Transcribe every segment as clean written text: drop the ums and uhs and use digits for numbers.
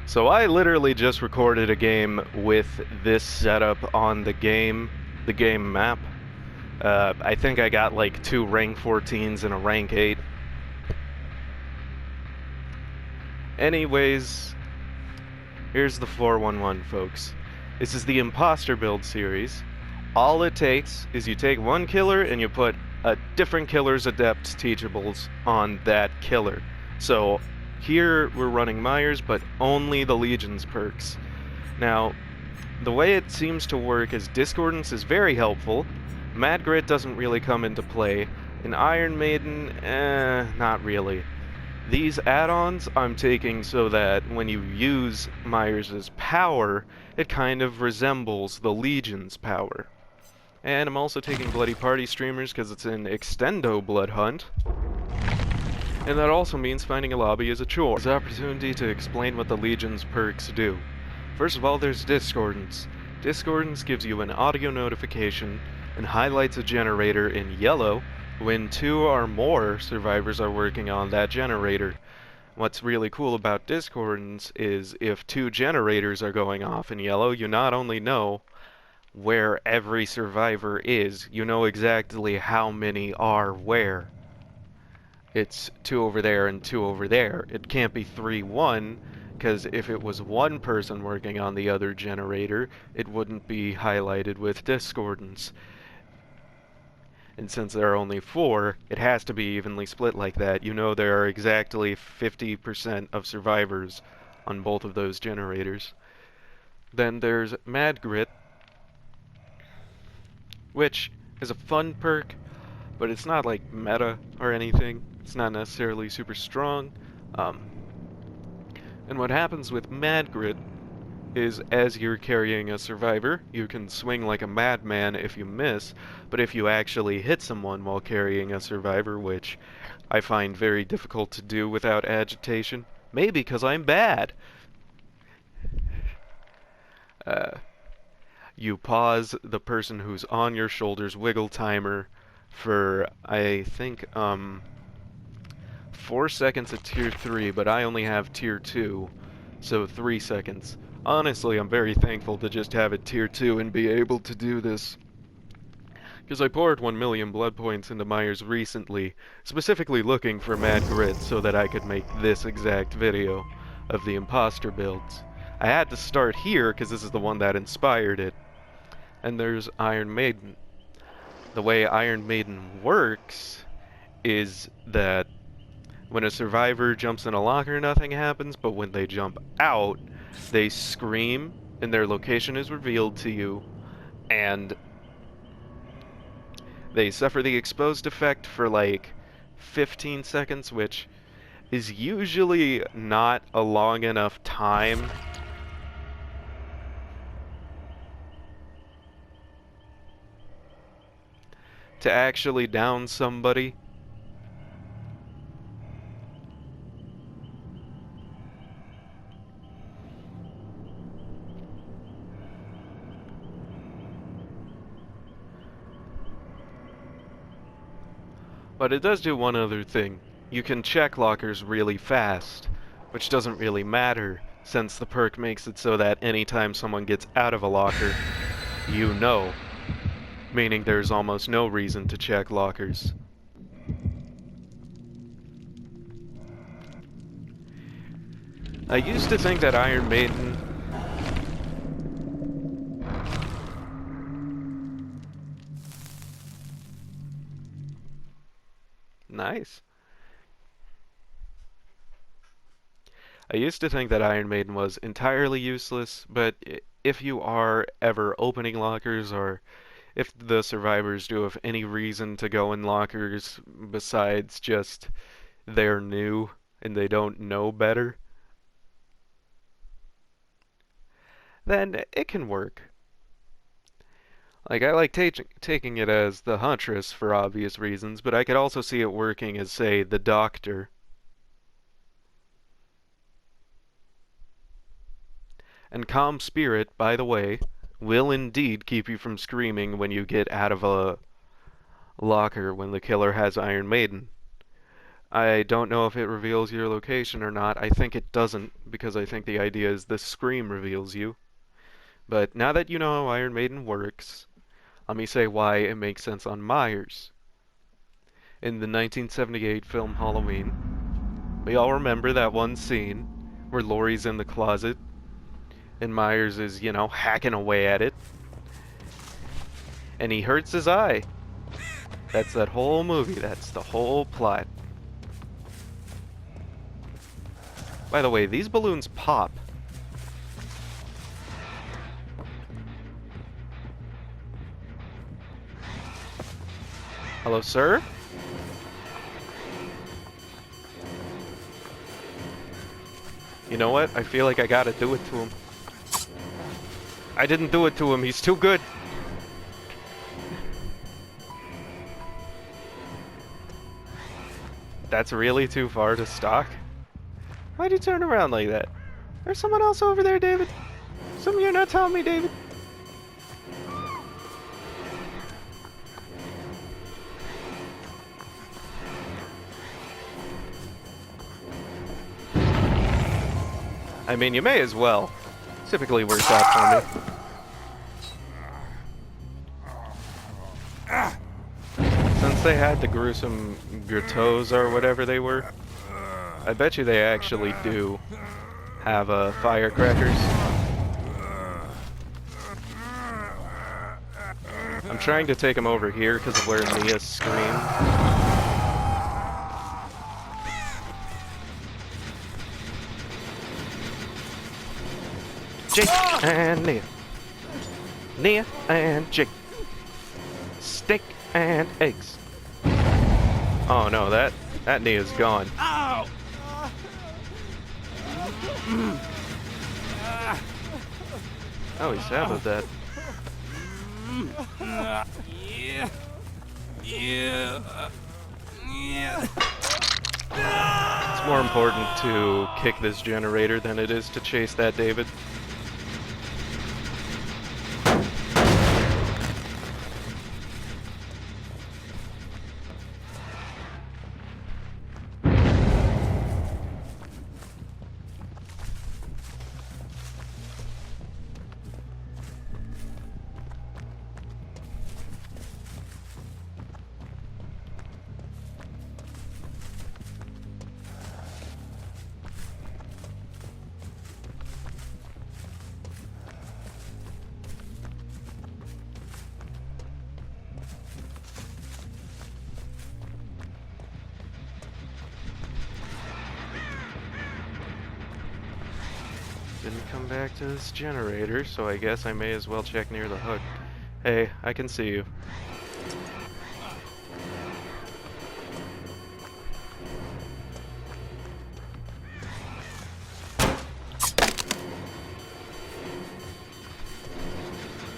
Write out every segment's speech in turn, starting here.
So I literally just recorded a game with this setup on the game map. I think I got like 2 rank 14s and a rank 8. Anyways, here's the 411, folks. This is the imposter build series. All it takes is you take one killer and you put a different killer's adepts teachables on that killer. So here we're running Myers, but only the Legion's perks. Now, the way it seems to work is Discordance is very helpful, Mad Grit doesn't really come into play, and Iron Maiden, not really. These add-ons I'm taking so that when you use Myers' power, it kind of resembles the Legion's power. And I'm also taking Bloody Party Streamers because it's an extendo blood hunt. And that also means finding a lobby is a chore. There's an opportunity to explain what the Legion's perks do. First of all, there's Discordance. Discordance gives you an audio notification and highlights a generator in yellow when 2 or more survivors are working on that generator. What's really cool about Discordance is if 2 generators are going off in yellow, you not only know where every survivor is, you know exactly how many are where. It's 2 over there and 2 over there. It can't be 3-1, because if it was one person working on the other generator, it wouldn't be highlighted with Discordance. And since there are only 4, it has to be evenly split like that. You know there are exactly 50% of survivors on both of those generators. Then there's Mad Grit, which is a fun perk, but it's not like meta or anything. It's not necessarily super strong. And what happens with Mad Grit is as you're carrying a survivor, you can swing like a madman if you miss, but if you actually hit someone while carrying a survivor, which I find very difficult to do without agitation, maybe because I'm bad, you pause the person who's on your shoulder's wiggle timer for, I think, 4 seconds at tier 3, but I only have tier 2, so 3 seconds. Honestly, I'm very thankful to just have it tier 2 and be able to do this. Because I poured 1 million blood points into Myers recently, specifically looking for Mad Grit so that I could make this exact video of the imposter builds. I had to start here because this is the one that inspired it. And there's Iron Maiden. The way Iron Maiden works is that when a survivor jumps in a locker, nothing happens, but when they jump out, they scream, and their location is revealed to you, and they suffer the exposed effect for like 15 seconds, which is usually not a long enough time to actually down somebody. But it does do one other thing. You can check lockers really fast, which doesn't really matter, since the perk makes it so that anytime someone gets out of a locker, you know. Meaning there's almost no reason to check lockers. I used to think that Iron Maiden Nice. I used to think that Iron Maiden was entirely useless, but if you are ever opening lockers, or if the survivors do have any reason to go in lockers besides just they're new and they don't know better, then it can work. Like, I like taking it as the Huntress for obvious reasons, but I could also see it working as, say, the Doctor. And Calm Spirit, by the way, will indeed keep you from screaming when you get out of a locker when the killer has Iron Maiden. I don't know if it reveals your location or not. I think it doesn't, because I think the idea is the scream reveals you. But now that you know how Iron Maiden works, let me say why it makes sense on Myers. In the 1978 film Halloween, we all remember that one scene where Laurie's in the closet and Myers is, hacking away at it, and he hurts his eye. That's that whole movie. That's the whole plot. By the way, these balloons pop. Hello, sir? You know what? I feel like I gotta do it to him. I didn't do it to him. He's too good. That's really too far to stalk? Why'd you turn around like that? There's someone else over there, David. Something you're not telling me, David. I mean, you may as well. Typically works out for me. Since they had the gruesome grottos or whatever they were, I bet you they actually do have firecrackers. I'm trying to take him over here because of where Mia screamed. Jake and Nia. Nia and Jake. Steak and eggs. Oh no, that Nia's gone. Ow! Oh, he's sad about that. Yeah. It's more important to kick this generator than it is to chase that David. Didn't come back to this generator, so I guess I may as well check near the hook. Hey, I can see you.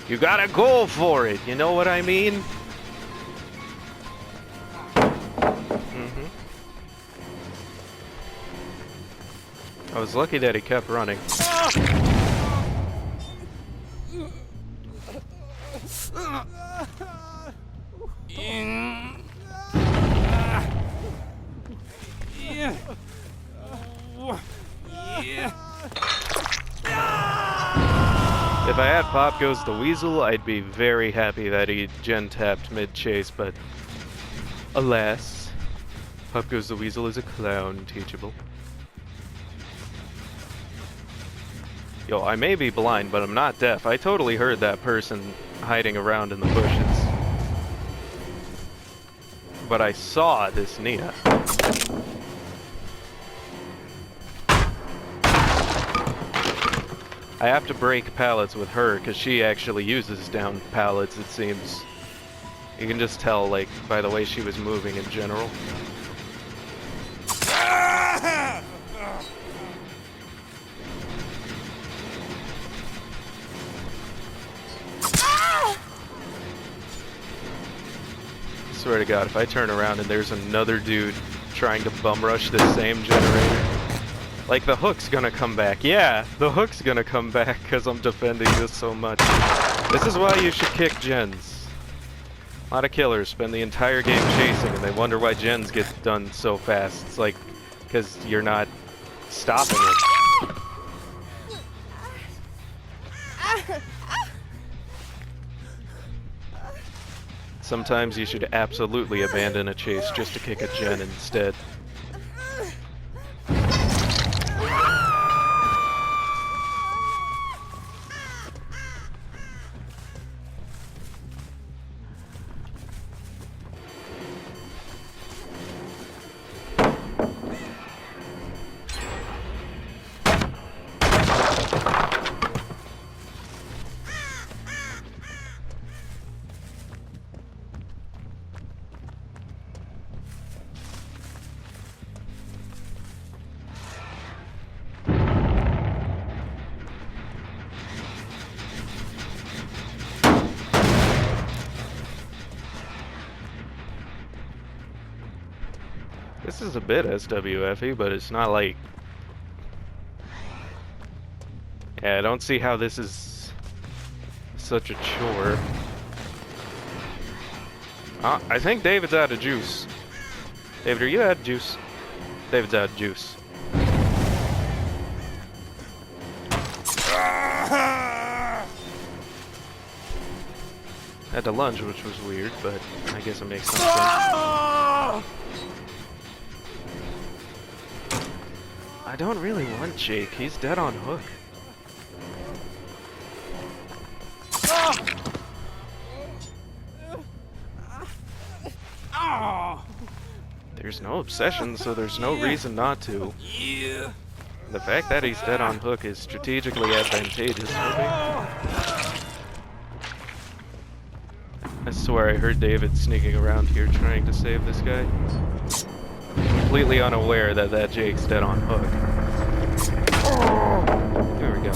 You gotta go for it, you know what I mean? I was lucky that he kept running. If I had Pop Goes the Weasel, I'd be very happy that he gen-tapped mid-chase, but alas, Pop Goes the Weasel is a clown teachable. Yo, I may be blind, but I'm not deaf. I totally heard that person hiding around in the bushes. But I saw this Nia. I have to break pallets with her, because she actually uses down pallets, it seems. You can just tell, like, by the way she was moving in general. I swear to God, if I turn around and there's another dude trying to bum rush this same generator, like, the hook's gonna come back. Yeah, the hook's gonna come back because I'm defending this so much. This is why you should kick gens. A lot of killers spend the entire game chasing, and they wonder why gens get done so fast. It's like, because you're not stopping it. Sometimes you should absolutely abandon a chase just to kick a gen instead. This is a bit SWF-y, but it's not like... Yeah, I don't see how this is such a chore. I think David's out of juice. David, are you out of juice? David's out of juice. Had to lunge, which was weird, but I guess it makes some sense. I don't really want Jake. He's dead on hook. There's no obsession, so there's no reason not to. The fact that he's dead on hook is strategically advantageous for me. I swear I heard David sneaking around here trying to save this guy. Completely unaware that that Jake's dead on hook. There we go.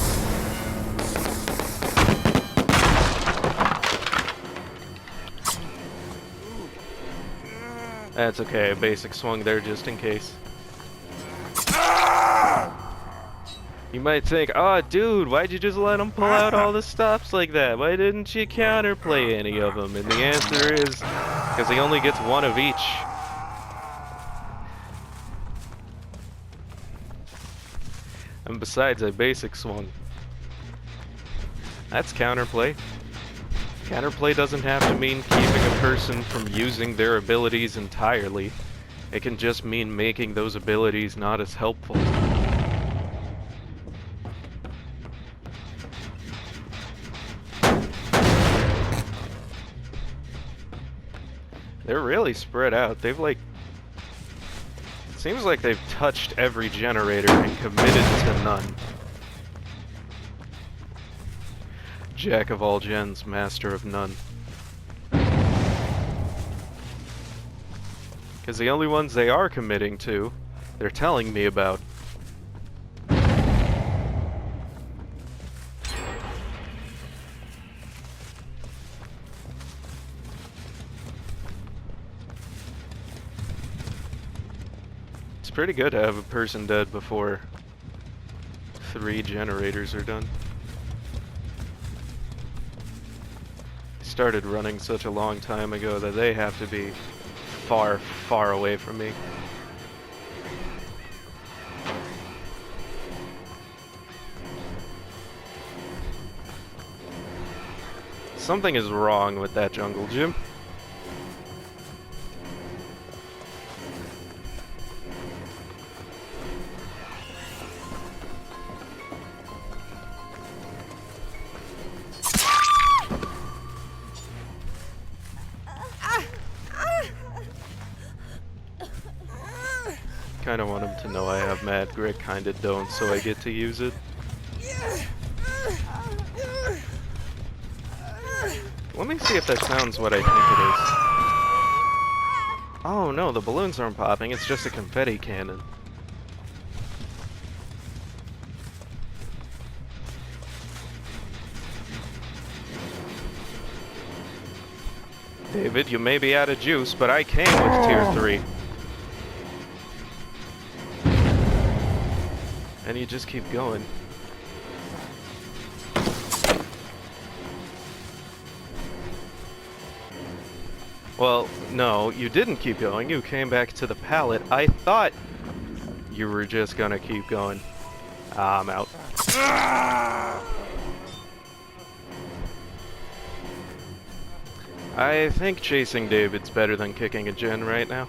That's okay, a basic swung there just in case. You might think, oh dude, why'd you just let him pull out all the stops like that? Why didn't you counterplay any of them? And the answer is, because he only gets one of each. And besides, I basic swung. That's counterplay. Counterplay doesn't have to mean keeping a person from using their abilities entirely. It can just mean making those abilities not as helpful. They're really spread out. They've like... Seems like they've touched every generator and committed to none. Jack of all gens, master of none. Because the only ones they are committing to, they're telling me about. It's pretty good to have a person dead before 3 generators are done. Started running such a long time ago that they have to be far, far away from me. Something is wrong with that jungle gym. Kinda want him to know I have Mad Grit, kinda don't, so I get to use it. Let me see if that sounds what I think it is. Oh no, the balloons aren't popping, it's just a confetti cannon. David, you may be out of juice, but I came with tier 3. And you just keep going. Well, no, you didn't keep going. You came back to the pallet. I thought you were just gonna keep going. I'm out. I think chasing David's better than kicking a gen right now,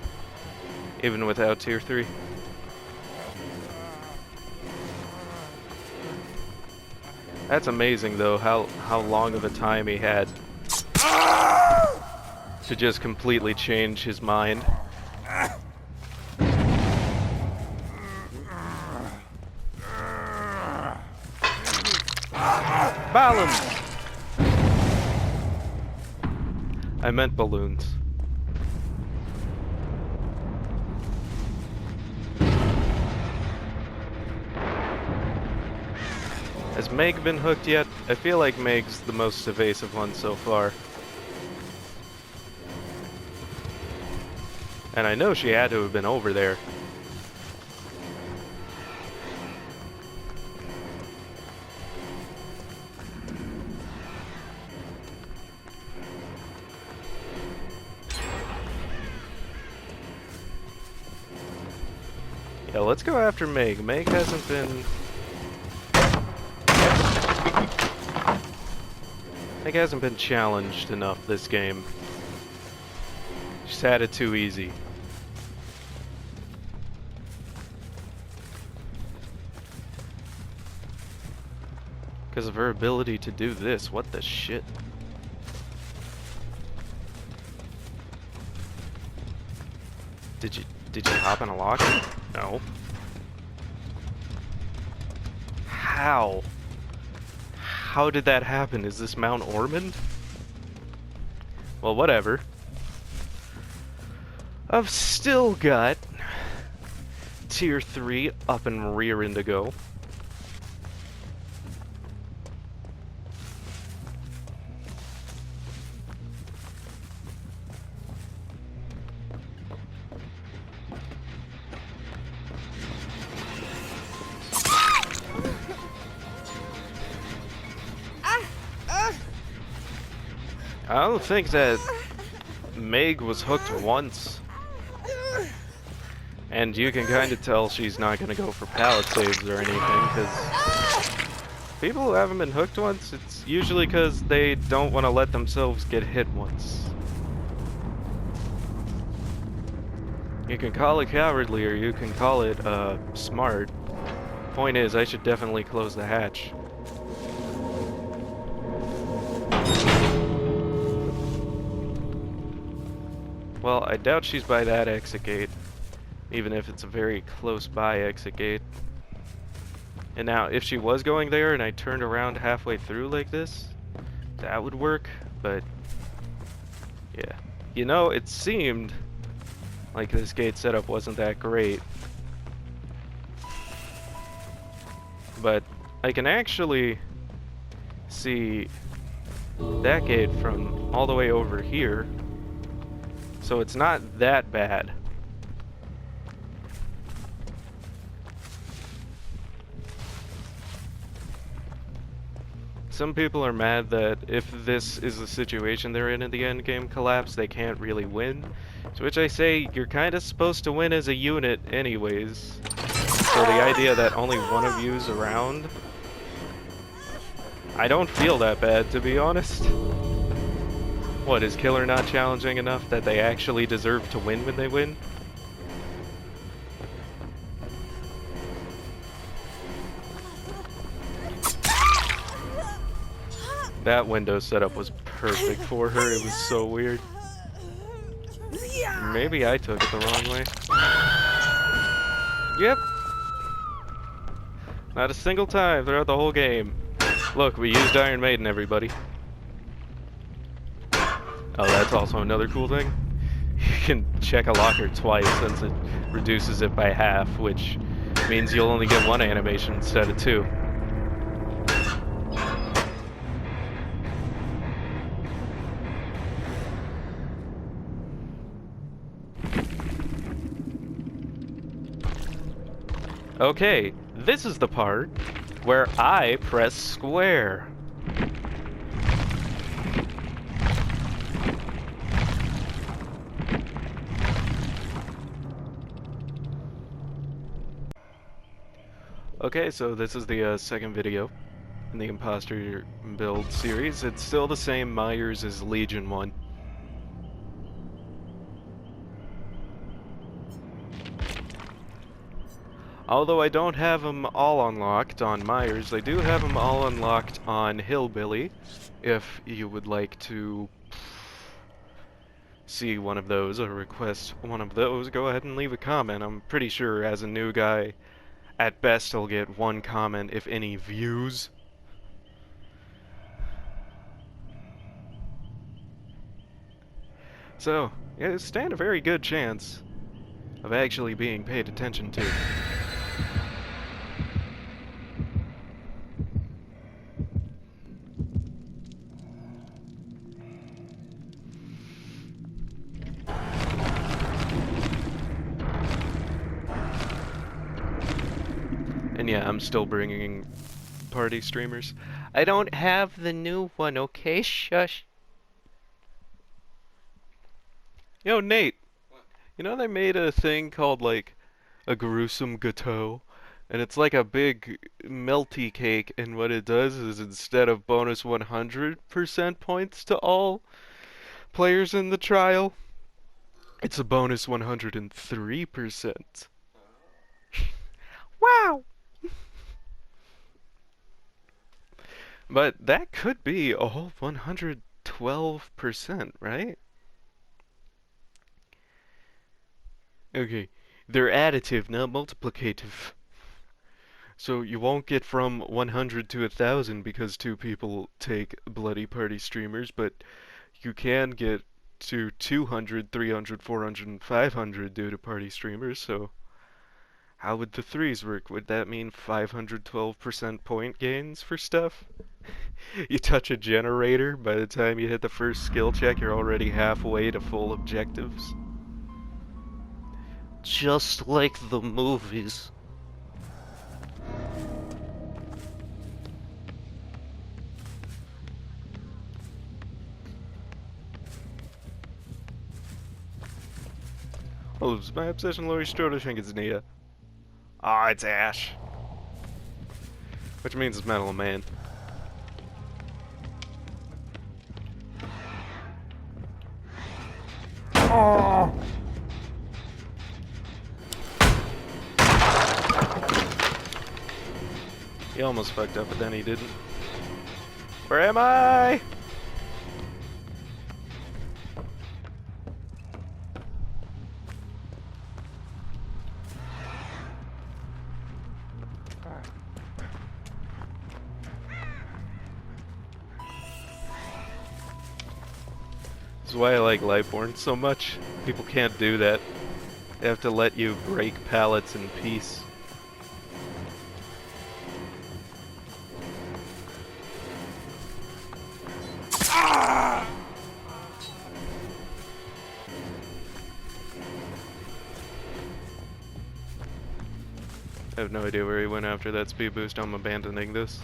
even without tier 3. That's amazing though, how long of a time he had to just completely change his mind. Balloons! I meant balloons. Has Meg been hooked yet? I feel like Meg's the most evasive one so far. And I know she had to have been over there. Yeah, let's go after Meg. Meg hasn't been... Meg hasn't been challenged enough this game. She's had it too easy. Because of her ability to do this. What the shit? Did you hop in a locker? No. How? How did that happen? Is this Mount Ormond? Well, whatever. I've still got tier 3 up and rearing to go. I don't think that Meg was hooked once. And you can kind of tell she's not going to go for pallet saves or anything, because people who haven't been hooked once, it's usually because they don't want to let themselves get hit once. You can call it cowardly or you can call it smart. Point is, I should definitely close the hatch. Well, I doubt she's by that exit gate, even if it's a very close by exit gate. And now, if she was going there and I turned around halfway through like this, that would work, but yeah. You know, it seemed like this gate setup wasn't that great. But I can actually see that gate from all the way over here. So it's not that bad. Some people are mad that if this is the situation they're in the end game collapse, they can't really win. To which I say, you're kind of supposed to win as a unit anyways. So the idea that only one of you's around, I don't feel that bad, to be honest. What, is Killer not challenging enough that they actually deserve to win when they win? That window setup was perfect for her, it was so weird. Maybe I took it the wrong way. Yep. Not a single time throughout the whole game. Look, we used Iron Maiden, everybody. Oh, that's also another cool thing. You can check a locker twice since it reduces it by half, which means you'll only get one animation instead of two. Okay, this is the part where I press square. Okay, so this is the second video in the imposter build series. It's still the same Myers as Legion 1. Although I don't have them all unlocked on Myers, I do have them all unlocked on Hillbilly. If you would like to see one of those or request one of those, go ahead and leave a comment. I'm pretty sure as a new guy, at best I'll get one comment, if any views. So, yeah, stand a very good chance of actually being paid attention to. And yeah, I'm still bringing party streamers. I don't have the new one, okay? Shush. Yo, Nate. What? You know they made a thing called, like, a gruesome gâteau? And it's like a big melty cake, and what it does is instead of bonus 100% points to all players in the trial, it's a bonus 103%. Wow! But that could be a whole 112%, right? Okay, they're additive, not multiplicative. So you won't get from 100 to 1,000 because two people take bloody party streamers, but you can get to 200, 300, 400, and 500 due to party streamers, so how would the threes work? Would that mean 512% point gains for stuff? You touch a generator, by the time you hit the first skill check, you're already halfway to full objectives. Just like the movies. Oh, is my obsession Laurie Strode? I think it's Nia. Ah, it's Ash. Which means it's Metal Man. Oh! He almost fucked up, but then he didn't. Where am I? This is why I like Lightborn so much. People can't do that. They have to let you break pallets in peace. I have no idea where he went after that speed boost. I'm abandoning this.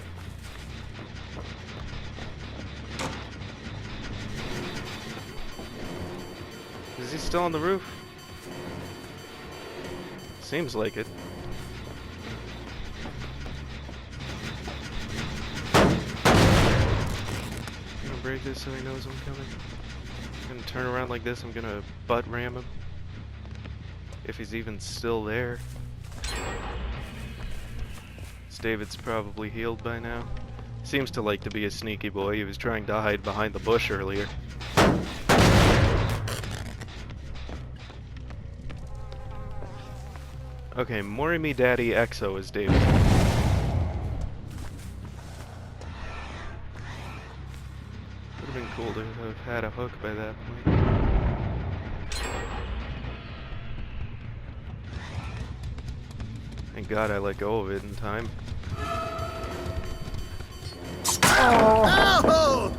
Is he still on the roof? Seems like it. I'm gonna break this so he knows I'm coming. I'm gonna turn around like this. I'm gonna butt ram him. If he's even still there. David's probably healed by now. Seems to like to be a sneaky boy. He was trying to hide behind the bush earlier. Okay, Morimi Daddy Exo is David. Would have been cool to have had a hook by that point. Thank God I let go of it in time. Oh.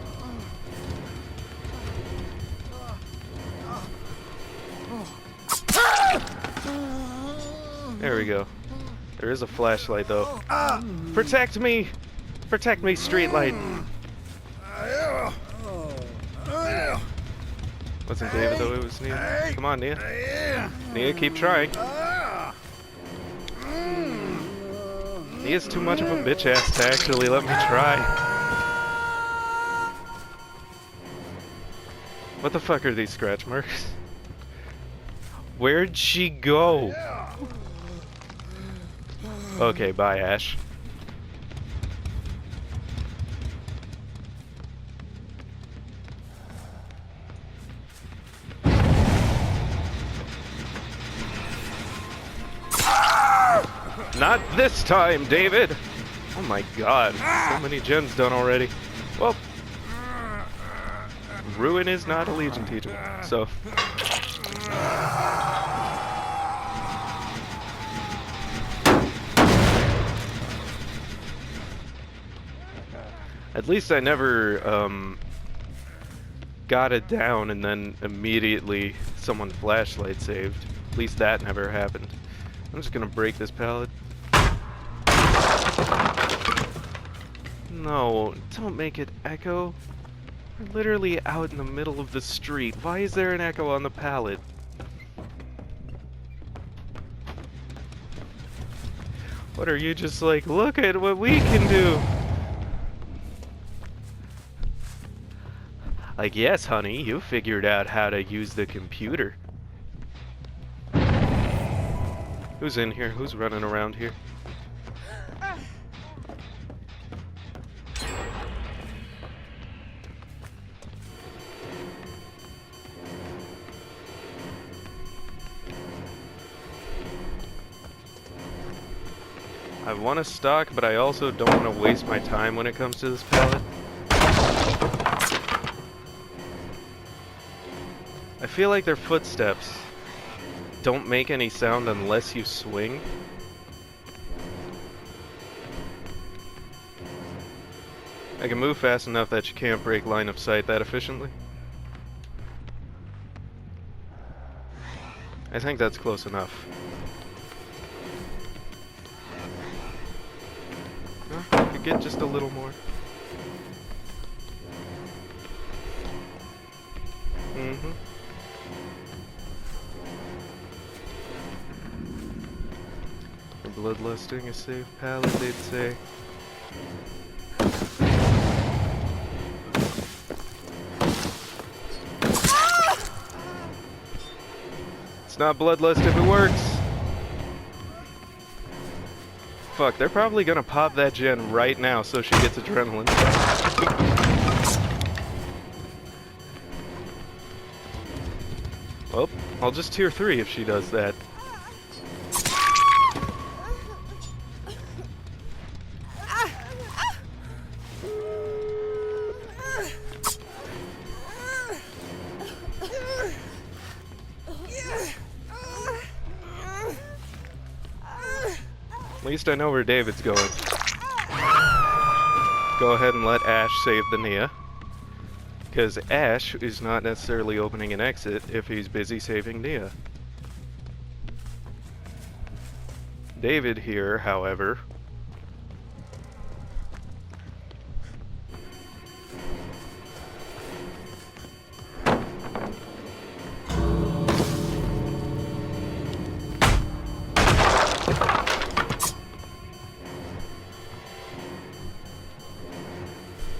There we go. There is a flashlight though. Protect me! Protect me, streetlight! Wasn't David though, it was Nia. Come on, Nia. Nia, keep trying. Nia, He is too much of a bitch ass to actually let me try. What the fuck are these scratch marks? Where'd she go? Okay, bye, Ash. Not this time, David! Oh my god, so many gens done already. Well, Ruin is not a Legion teacher, so... At least I never, got it down and then immediately someone flashlight saved. At least that never happened. I'm just gonna break this pallet. No, don't make it echo. We're literally out in the middle of the street. Why is there an echo on the pallet? What are you just like, look at what we can do? Like, yes, honey, you figured out how to use the computer. Who's in here? Who's running around here? I want to stock, but I also don't want to waste my time when it comes to this pallet. I feel like their footsteps don't make any sound unless you swing. I can move fast enough that you can't break line of sight that efficiently. I think that's close enough. I could get just a little more. For bloodlusting a safe pallet, they'd say. It's not bloodlust if it works. Fuck, they're probably gonna pop that gen right now so she gets adrenaline. Well, I'll just tier 3 if she does that. At least I know where David's going. Go ahead and let Ash save the Nia. Because Ash is not necessarily opening an exit if he's busy saving Nia. David here, however...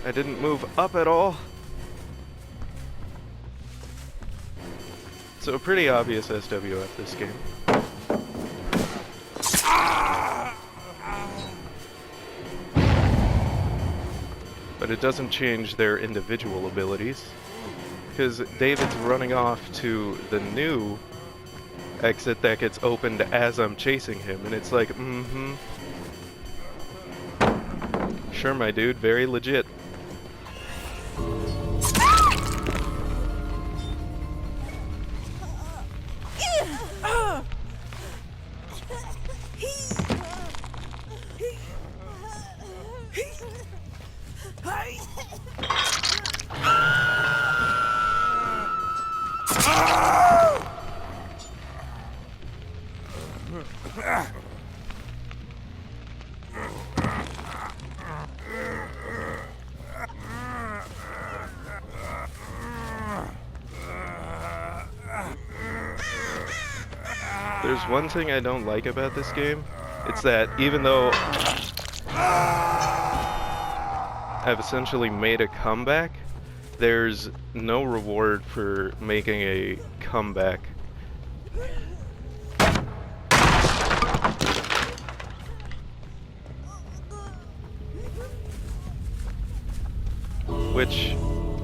I didn't move up at all. So pretty obvious SWF this game. But it doesn't change their individual abilities. Because David's running off to the new exit that gets opened as I'm chasing him. And it's like, Sure, my dude, very legit. There's one thing I don't like about this game. It's that even though I've essentially made a comeback. There's no reward for making a comeback. Which,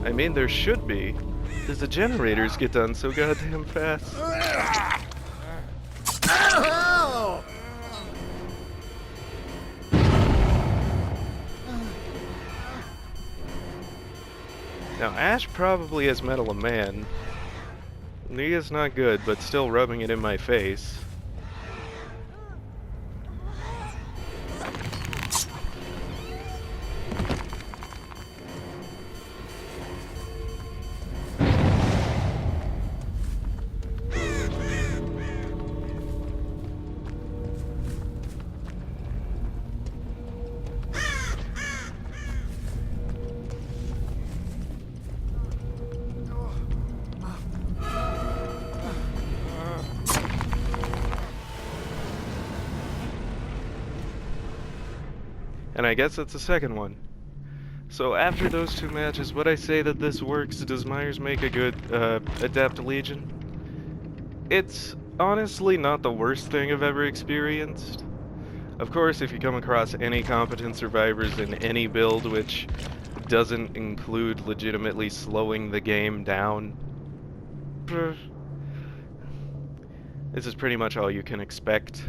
I mean, there should be, because the generators get done so goddamn fast. Now, Ash probably has Metal a Man. Nia's not good, but still rubbing it in my face. And I guess that's the second one. So after those two matches, would I say that this works? Does Myers make a good Adept Legion? It's honestly not the worst thing I've ever experienced. Of course, if you come across any competent survivors in any build which doesn't include legitimately slowing the game down, this is pretty much all you can expect.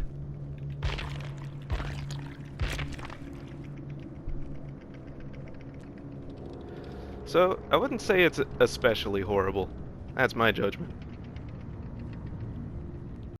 So, I wouldn't say it's especially horrible. That's my judgment.